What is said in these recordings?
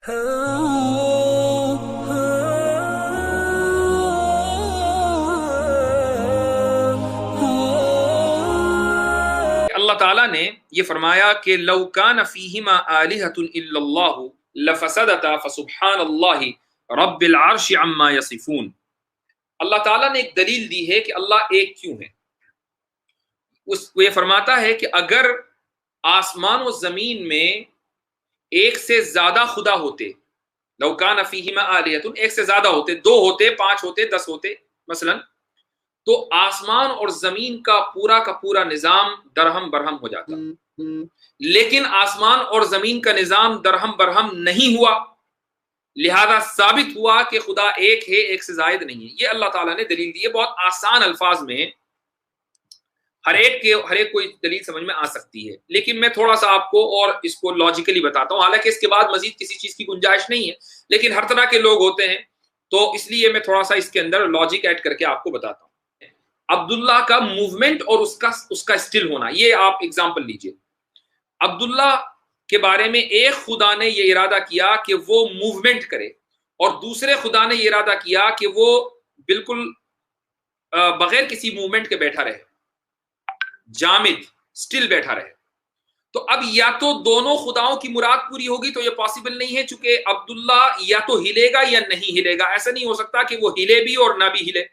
اللہ تعالیٰ نے یہ فرمایا کہ لو کان فیہما آلہۃ الا اللہ لفسدتا فسبحان اللہ رب العرش عما یصفون۔ اللہ تعالیٰ نے ایک دلیل دی ہے کہ اللہ ایک کیوں ہے۔ وہ یہ فرماتا ہے کہ اگر آسمان و زمین میں ایک سے زیادہ خدا ہوتے، لو کان فیہما آلہۃ، ایک سے زیادہ ہوتے، 2 ہوتے، 5 ہوتے، 10 ہوتے مثلا، تو آسمان اور زمین کا پورا نظام درہم برہم ہو جاتا۔ لیکن آسمان اور زمین کا نظام درہم برہم نہیں ہوا، لہذا ثابت ہوا کہ خدا ایک ہے، ایک سے زائد نہیں ہے۔ یہ اللہ تعالیٰ نے دلیل دی ہے، بہت آسان الفاظ میں، ہر ایک کو دلیل سمجھ میں آ سکتی ہے، لیکن میں تھوڑا سا آپ کو اور اس کو لاجیکلی بتاتا ہوں، حالانکہ اس کے بعد مزید کسی چیز کی گنجائش نہیں ہے، لیکن ہر طرح کے لوگ ہوتے ہیں تو اس لیے میں تھوڑا سا اس کے اندر لاجک ایڈ کر کے آپ کو بتاتا ہوں۔ عبداللہ کا موومنٹ اور اس کا اسٹل ہونا، یہ آپ ایگزامپل لیجئے۔ عبداللہ کے بارے میں ایک خدا نے یہ ارادہ کیا کہ وہ موومنٹ کرے، اور دوسرے خدا نے یہ ارادہ کیا کہ وہ بالکل بغیر کسی موومنٹ کے بیٹھا رہے، جامد اسٹل بیٹھا رہے۔ تو اب یا تو دونوں خداؤں کی مراد پوری ہوگی، تو یہ پاسبل نہیں ہے، چونکہ عبداللہ یا تو ہلے گا یا نہیں ہلے گا، ایسا نہیں ہو سکتا کہ وہ ہلے بھی اور نہ بھی ہلے۔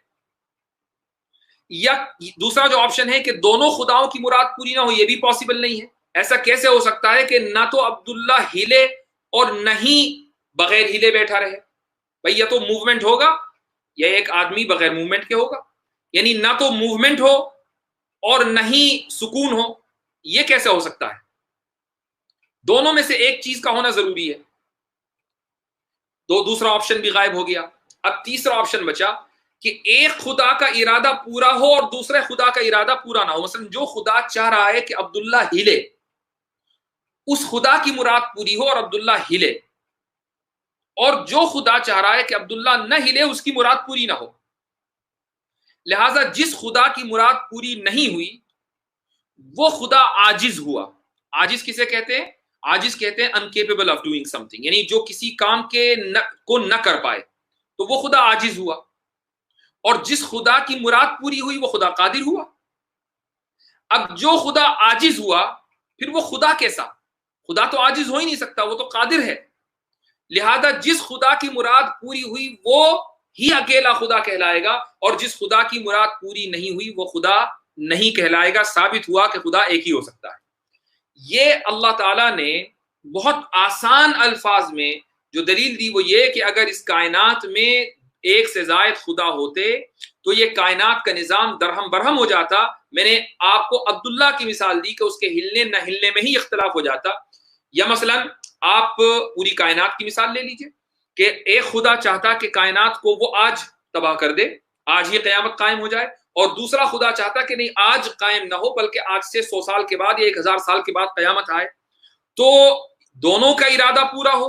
یا دوسرا جو آپشن ہے کہ دونوں خداؤں کی مراد پوری نہ ہو، یہ بھی پاسبل نہیں ہے۔ ایسا کیسے ہو سکتا ہے کہ نہ تو عبداللہ ہلے اور نہ ہی بغیر ہلے بیٹھا رہے؟ بھئی یا تو موومنٹ ہوگا یا ایک آدمی بغیر موومنٹ کے ہوگا، یعنی نہ تو موومنٹ ہو اور نہ ہی سکون ہو، یہ کیسے ہو سکتا ہے؟ دونوں میں سے ایک چیز کا ہونا ضروری ہے۔ دوسرا آپشن بھی غائب ہو گیا۔ اب تیسرا آپشن بچا کہ ایک خدا کا ارادہ پورا ہو اور دوسرے خدا کا ارادہ پورا نہ ہو۔ مثلا جو خدا چاہ رہا ہے کہ عبداللہ ہلے، اس خدا کی مراد پوری ہو اور عبداللہ ہلے، اور جو خدا چاہ رہا ہے کہ عبداللہ نہ ہلے، اس کی مراد پوری نہ ہو۔ لہٰذا جس خدا کی مراد پوری نہیں ہوئی وہ خدا عاجز ہوا۔ عاجز کسے کہتے ہیں؟ عاجز کہتے ہیں incapable of doing some thing, یعنی جو کسی کام کو نہ کر پائے، تو وہ خدا عاجز ہوا۔ اور جس خدا کی مراد پوری ہوئی وہ خدا قادر ہوا۔ اب جو خدا عاجز ہوا، پھر وہ خدا کیسا؟ خدا تو عاجز ہو ہی نہیں سکتا، وہ تو قادر ہے۔ لہذا جس خدا کی مراد پوری ہوئی وہ ہی اکیلا خدا کہلائے گا، اور جس خدا کی مراد پوری نہیں ہوئی وہ خدا نہیں کہلائے گا۔ ثابت ہوا کہ خدا ایک ہی ہو سکتا ہے۔ یہ اللہ تعالیٰ نے بہت آسان الفاظ میں جو دلیل دی وہ یہ کہ اگر اس کائنات میں ایک سے زائد خدا ہوتے تو یہ کائنات کا نظام درہم برہم ہو جاتا۔ میں نے آپ کو عبداللہ کی مثال دی کہ اس کے ہلنے نہ ہلنے میں ہی اختلاف ہو جاتا۔ یا مثلا آپ پوری کائنات کی مثال لے لیجئے کہ ایک خدا چاہتا کہ کائنات کو وہ آج تباہ کر دے، آج ہی قیامت قائم ہو جائے، اور دوسرا خدا چاہتا کہ نہیں، آج قائم نہ ہو بلکہ آج سے 100 سال کے بعد یا 1000 سال کے بعد قیامت آئے۔ تو دونوں کا ارادہ پورا ہو،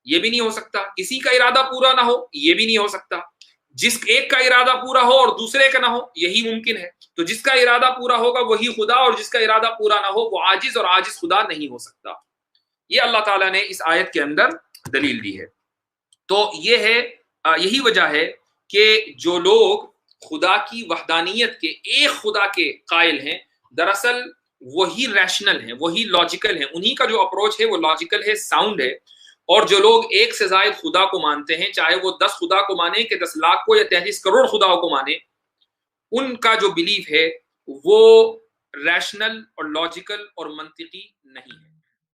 یہ بھی نہیں ہو سکتا۔ کسی کا ارادہ پورا نہ ہو، یہ بھی نہیں ہو سکتا۔ جس ایک کا ارادہ پورا ہو اور دوسرے کا نہ ہو، یہی ممکن ہے۔ تو جس کا ارادہ پورا ہوگا وہی خدا، اور جس کا ارادہ پورا نہ ہو وہ عاجز، اور عاجز خدا نہیں ہو سکتا۔ یہ اللہ تعالیٰ نے اس آیت کے اندر دلیل دی ہے۔ تو یہی وجہ ہے کہ جو لوگ خدا کی وحدانیت کے، ایک خدا کے قائل ہیں، دراصل وہی ریشنل ہیں، وہی لاجیکل ہیں، انہی کا جو اپروچ ہے وہ لاجیکل ہے، ساؤنڈ ہے۔ اور جو لوگ ایک سے زائد خدا کو مانتے ہیں، چاہے وہ 10 خدا کو مانے کہ 10 لاکھ کو یا 33 کروڑ خداؤں کو مانے، ان کا جو بلیف ہے وہ ریشنل اور لاجیکل اور منطقی نہیں ہے۔